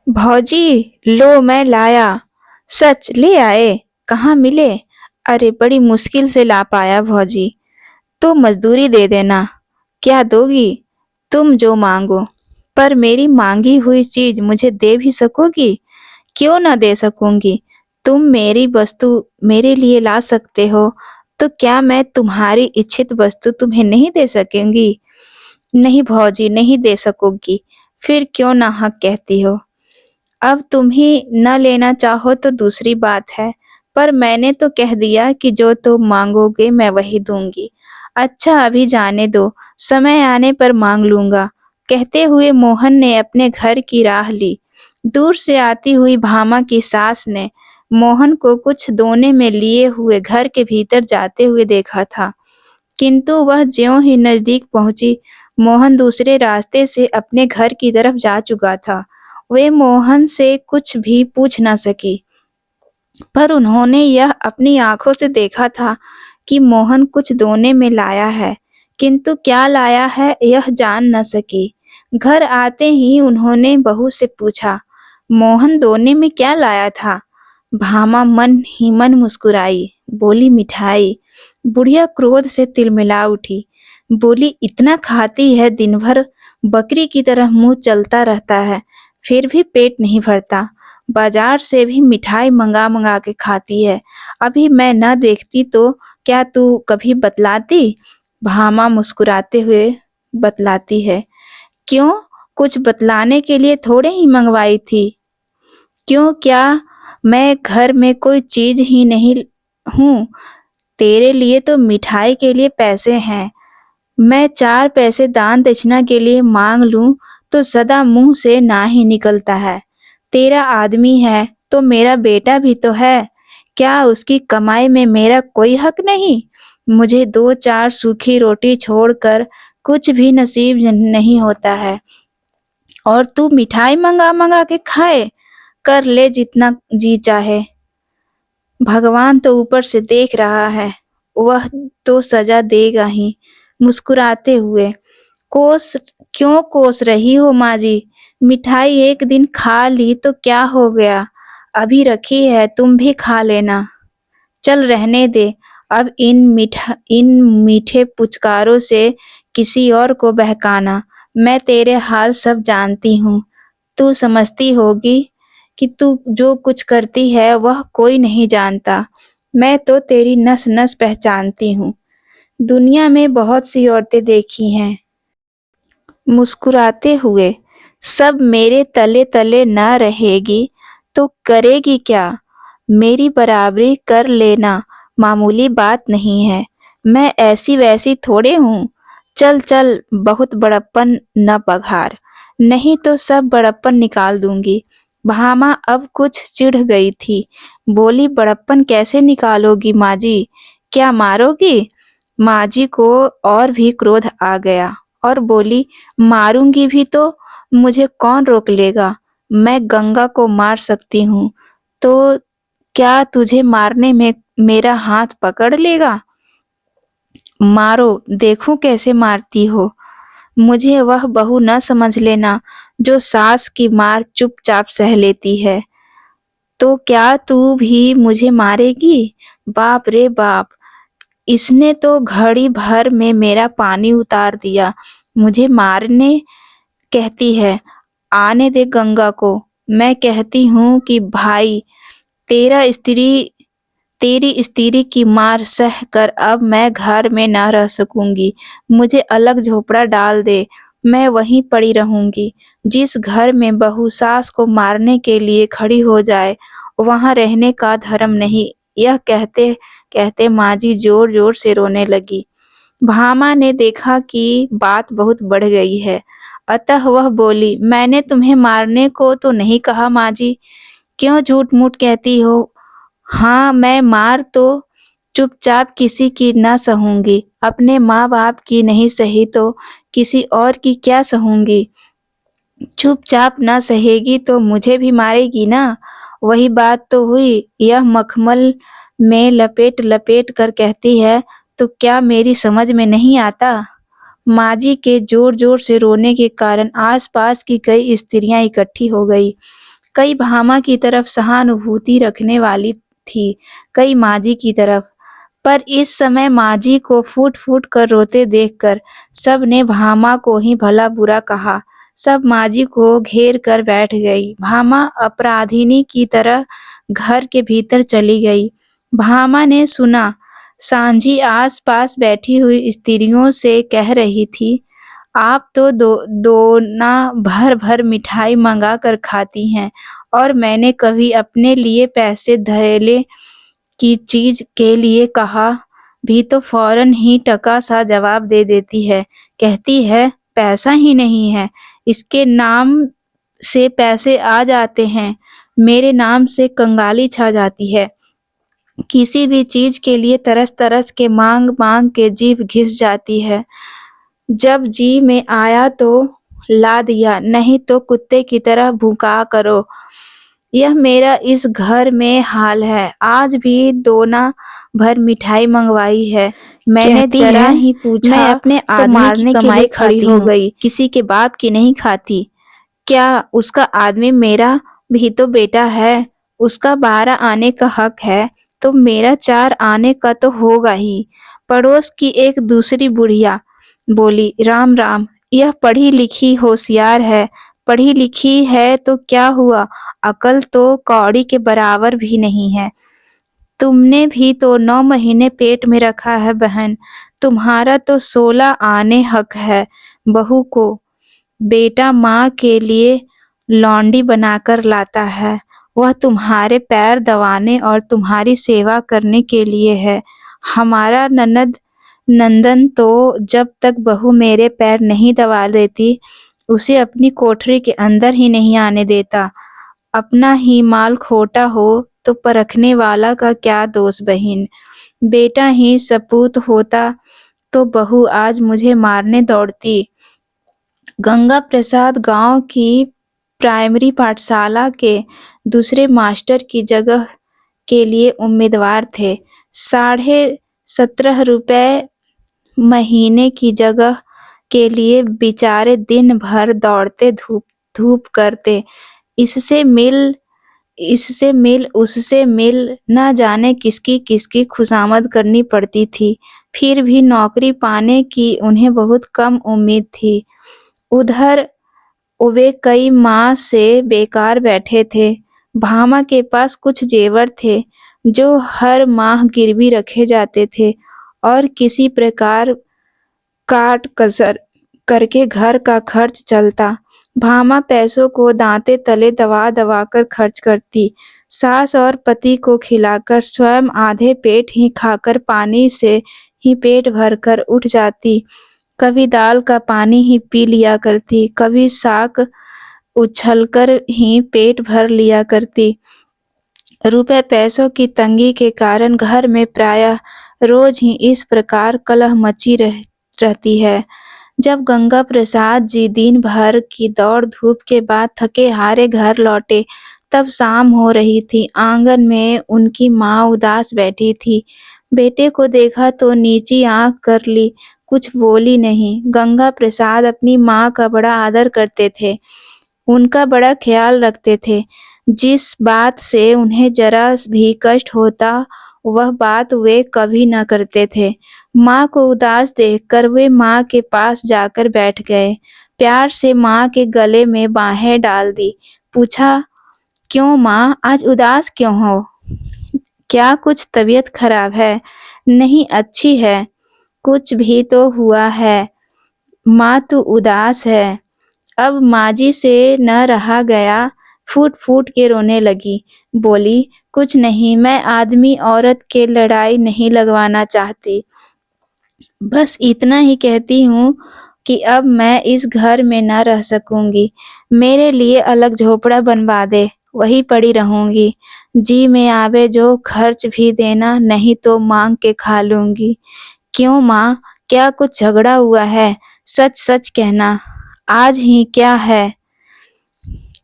भौजी लो मैं लाया। सच ले आए? कहाँ मिले? अरे बड़ी मुश्किल से ला पाया भौजी। तो मजदूरी दे देना। क्या दोगी? तुम जो मांगो। पर मेरी मांगी हुई चीज मुझे दे भी सकोगी? क्यों ना दे सकूंगी? तुम मेरी वस्तु मेरे लिए ला सकते हो, तो क्या मैं तुम्हारी इच्छित वस्तु तुम्हें नहीं दे सकूंगी? नहीं भौजी, नहीं दे सकोगी। फिर क्यों ना हक कहती हो? अब तुम ही न लेना चाहो तो दूसरी बात है, पर मैंने तो कह दिया कि जो तुम मांगोगे मैं वही दूंगी। अच्छा अभी जाने दो, समय आने पर मांग लूंगा। कहते हुए मोहन ने अपने घर की राह ली। दूर से आती हुई भामा की सास ने मोहन को कुछ दोने में लिए हुए घर के भीतर जाते हुए देखा था, किंतु वह ज्यों ही नजदीक पहुंची, मोहन दूसरे रास्ते से अपने घर की तरफ जा चुका था। वे मोहन से कुछ भी पूछ न सकी, पर उन्होंने यह अपनी आंखों से देखा था कि मोहन कुछ दोने में लाया है, किंतु क्या लाया है यह जान न सकी। घर आते ही उन्होंने बहू से पूछा, मोहन दोने में क्या लाया था? भामा मन ही मन मुस्कुराई, बोली मिठाई। बुढ़िया क्रोध से तिलमिला उठी, बोली इतना खाती है, दिन भर बकरी की तरह मुंह चलता रहता है, फिर भी पेट नहीं भरता। बाजार से भी मिठाई मंगा मंगा के खाती है। अभी मैं न देखती तो क्या तू कभी बतलाती? भामा मुस्कुराते हुए बतलाती है। क्यों? कुछ बतलाने के लिए थोड़े ही मंगवाई थी। क्यों, क्या मैं घर में कोई चीज ही नहीं हूँ? तेरे लिए तो मिठाई के लिए पैसे हैं। मैं 4 पैसे दान दक्षिणा के लिए मांग लूं तो सदा मुंह से ना ही निकलता है। तेरा आदमी है तो मेरा बेटा भी तो है। क्या उसकी कमाई में मेरा कोई हक नहीं? मुझे 2-4 सूखी रोटी छोड़कर कुछ भी नसीब नहीं होता है, और तू मिठाई मंगा मंगा के खाए। कर ले जितना जी चाहे। भगवान तो ऊपर से देख रहा है, वह तो सजा देगा ही। मुस्कुराते हुए, कोस क्यों कोस रही हो माँ जी? मिठाई एक दिन खा ली तो क्या हो गया? अभी रखी है, तुम भी खा लेना। चल रहने दे। अब इन मीठे पुचकारों से किसी और को बहकाना। मैं तेरे हाल सब जानती हूँ। तू समझती होगी कि तू जो कुछ करती है वह कोई नहीं जानता। मैं तो तेरी नस नस पहचानती हूँ। दुनिया में बहुत सी औरतें देखी हैं। मुस्कुराते हुए, सब मेरे तले तले न रहेगी तो करेगी क्या? मेरी बराबरी कर लेना, मामूली बात नहीं है। मैं ऐसी वैसी थोड़े हूँ। चल चल, बहुत बड़प्पन न पघार, नहीं तो सब बड़प्पन निकाल दूंगी। भामा अब कुछ चिढ़ गई थी। बोली, बड़प्पन कैसे निकालोगी माँ जी? क्या मारोगी? माँ जी को और भी क्रोध आ गया और बोली, मारूंगी भी तो मुझे कौन रोक लेगा? मैं गंगा को मार सकती हूँ, तो क्या तुझे मारने में मेरा हाथ पकड़ लेगा? मारो, देखूं कैसे मारती हो। मुझे वह बहू न समझ लेना जो सास की मार चुपचाप सह लेती है। तो क्या तू भी मुझे मारेगी? बाप रे बाप, इसने तो घड़ी भर में मेरा पानी उतार दिया। मुझे मारने कहती है। आने दे गंगा को। मैं कहती हूँ कि भाई, तेरा स्त्री तेरी स्त्री की मार सह कर अब मैं घर में न रह सकूंगी। मुझे अलग झोपड़ा डाल दे, मैं वहीं पड़ी रहूंगी। जिस घर में बहू सास को मारने के लिए खड़ी हो जाए, वहां रहने का धर्म नहीं। यह कहते कहते माँ जी जोर जोर से रोने लगी। भामा ने देखा कि बात बहुत बढ़ गई है, अतः वह बोली, मैंने तुम्हें मारने को तो नहीं कहा माँ जी। क्यों झूठ मूठ कहती हो? हाँ, मैं मार तो चुपचाप किसी की न सहूंगी। अपने माँ बाप की नहीं सही तो किसी और की क्या सहूंगी? चुपचाप न सहेगी तो मुझे भी मारेगी ना। वही बात तो हुई। यह मखमल में लपेट लपेट कर कहती है, तो क्या मेरी समझ में नहीं आता? माँ जी के जोर जोर से रोने के कारण आसपास की कई स्त्रियां इकट्ठी हो गई। कई भामा की तरफ सहानुभूति रखने वाली थी, कई माँजी की तरफ। पर इस समय माँजी को फूट-फूट कर रोते देखकर सब ने भामा को ही भला-बुरा कहा। सब माँजी को घेर कर बैठ गई। भामा अपराधिनी की तरह घर के भीतर चली गई। भामा ने सुना, सांझी आस-पास बैठी हुई स्त्रियों से कह रही थी, आप तो दोना भर-भर मिठाई मंगा कर खाती हैं और मैंने कभी अपने लिए पैसे धैले की चीज के लिए कहा भी तो फौरन ही टका सा जवाब दे देती है। कहती है पैसा ही नहीं है, इसके नाम से पैसे आ जाते हैं, मेरे नाम से कंगाली छा जाती है। किसी भी चीज के लिए तरस-तरस के मांग-मांग के जीभ घिस जाती है। जब जी में आया तो ला दिया, नहीं तो कुत्ते की तरह भूका करो। यह मेरा इस घर में हाल है। आज भी दोना भर मिठाई मंगवाई है। मैंने कहती जरा है, ही पूछा मैं अपने तो आदमी की मारने के कमाई लिए खड़ी खाती हो हूँ। गई, किसी के बाप की नहीं खाती। क्या उसका आदमी मेरा भी तो बेटा है, उसका 12 आने का हक है, तो मेरा 4 आने का तो होगा ही। पड़ोस की एक दूसरी बुढ़िया बोली, राम राम, यह पढ़ी लिखी होशियार है, पढ़ी लिखी है तो क्या हुआ, अकल तो कौड़ी के बराबर भी नहीं है। तुमने भी तो 9 महीने पेट में रखा है बहन, तुम्हारा तो 16 आने हक है। बहू को बेटा माँ के लिए लौंडी बनाकर लाता है, वह तुम्हारे पैर दबाने और तुम्हारी सेवा करने के लिए है। हमारा ननद नंदन तो जब तक बहू मेरे पैर नहीं दबा देती, उसे अपनी कोठरी के अंदर ही नहीं आने देता। अपना ही माल खोटा हो तो परखने वाला का क्या दोष बहिन। बेटा ही सपूत होता तो बहू आज मुझे मारने दौड़ती। गंगा प्रसाद गांव की प्राइमरी पाठशाला के दूसरे मास्टर की जगह के लिए उम्मीदवार थे। 17.5 रुपए महीने की जगह के लिए बेचारे दिन भर दौड़ते धूप करते। इससे मिल उससे मिल न जाने किसकी किसकी खुशामद करनी पड़ती थी। फिर भी नौकरी पाने की उन्हें बहुत कम उम्मीद थी। उधर वे कई माह से बेकार बैठे थे। भामा के पास कुछ जेवर थे जो हर माह गिरवी रखे जाते थे और किसी प्रकार काट कसर करके घर का खर्च चलता। भामा पैसों को दांते तले दबा दबा कर खर्च करती। सास और पति को खिलाकर स्वयं आधे पेट ही खाकर पानी से ही पेट भरकर उठ जाती। कभी दाल का पानी ही पी लिया करती, कभी साग उछलकर ही पेट भर लिया करती। रुपए पैसों की तंगी के कारण घर में प्रायः रोज ही इस प्रकार कलह मची रहती है। जब गंगा प्रसाद जी दिन भर की दौड़ धूप के बाद थके हारे घर लौटे, तब शाम हो रही थी। आंगन में उनकी माँ उदास बैठी थी। बेटे को देखा तो नीची आंख कर ली, कुछ बोली नहीं। गंगा प्रसाद अपनी माँ का बड़ा आदर करते थे, उनका बड़ा ख्याल रखते थे। जिस बात से उन्हें जरा भी कष्ट होता, वह बात वे कभी न करते थे। माँ को उदास देखकर वे माँ के पास जाकर बैठ गए। प्यार से माँ के गले में बाहें डाल दी। पूछा, क्यों माँ, आज उदास क्यों हो? क्या कुछ तबीयत खराब है? नहीं, अच्छी है। कुछ भी तो हुआ है? माँ तू उदास है। अब माजी से न रहा गया, फूट-फूट के रोने लगी। बोली, कुछ नहीं, मैं आदमी औरत के लड़ाई नहीं लगवाना चाहती। बस इतना ही कहती हूँ कि अब मैं इस घर में न रह सकूंगी। मेरे लिए अलग झोपड़ा बनवा दे, वहीं पड़ी रहूंगी। जी में आवे जो खर्च भी देना, नहीं तो मांग के खा लूंगी। क्यों माँ, क्या कुछ झगड़ा हुआ है? सच सच कहना, आज ही क्या है?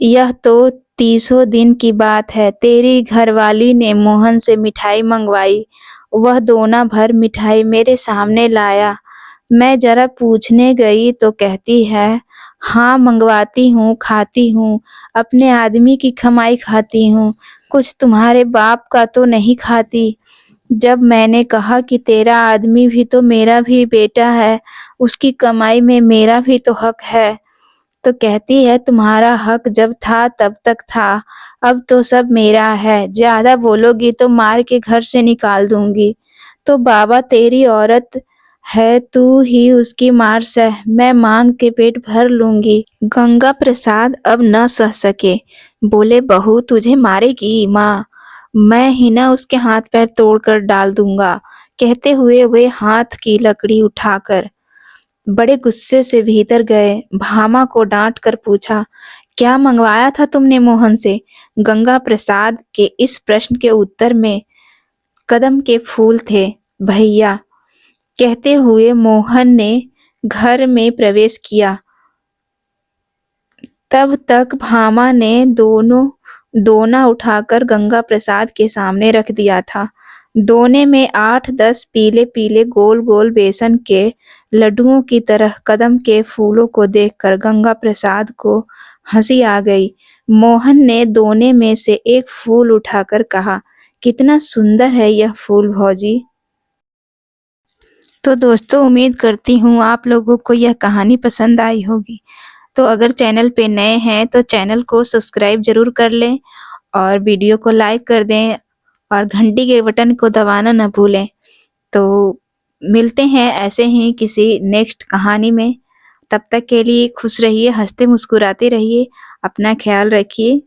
यह तो 30 दिन की बात है। तेरी घरवाली ने मोहन से मिठाई मंगवाई, वह दोना भर मिठाई मेरे सामने लाया। मैं जरा पूछने गई तो कहती है, हाँ, मंगवाती हूँ, खाती हूँ, अपने आदमी की कमाई खाती हूँ, कुछ तुम्हारे बाप का तो नहीं खाती। जब मैंने कहा कि तेरा आदमी भी तो मेरा भी बेटा है, उसकी कमाई में मेरा भी तो हक है, तो कहती है तुम्हारा हक जब था तब तक था, अब तो सब मेरा है, ज़्यादा बोलोगी तो मार के घर से निकाल दूँगी। तो बाबा तेरी औरत है, तू ही उसकी मार सह, मैं माँग के पेट भर लूँगी। गंगा प्रसाद अब न सह सके, बोले बहू तुझे मारेगी माँ, मैं ही न उसके हाथ पैर तोड़कर डाल दूँगा। कहते हुए वे हाथ की लकड़ी उठाकर बड़े गुस्से से भीतर गए। भामा को डांट कर पूछा, क्या मंगवाया था तुमने मोहन से? गंगा प्रसाद के इस प्रश्न के उत्तर में कदम के फूल थे। भैया, कहते हुए मोहन ने घर में प्रवेश किया। तब तक भामा ने दोना उठाकर गंगा प्रसाद के सामने रख दिया था। दोने में 8-10 पीले-पीले गोल-गोल बेसन के लड्डुओं की तरह कदम के फूलों को देखकर गंगा प्रसाद को हंसी आ गई। मोहन ने दोने में से एक फूल उठाकर कहा, कितना सुंदर है यह फूल भौजी। तो दोस्तों, उम्मीद करती हूँ आप लोगों को यह कहानी पसंद आई होगी। तो अगर चैनल पे नए हैं तो चैनल को सब्सक्राइब ज़रूर कर लें और वीडियो को लाइक कर दें और घंटी के बटन को दबाना न भूलें। तो मिलते हैं ऐसे ही किसी नेक्स्ट कहानी में। तब तक के लिए खुश रहिए, हंसते मुस्कुराते रहिए, अपना ख्याल रखिए।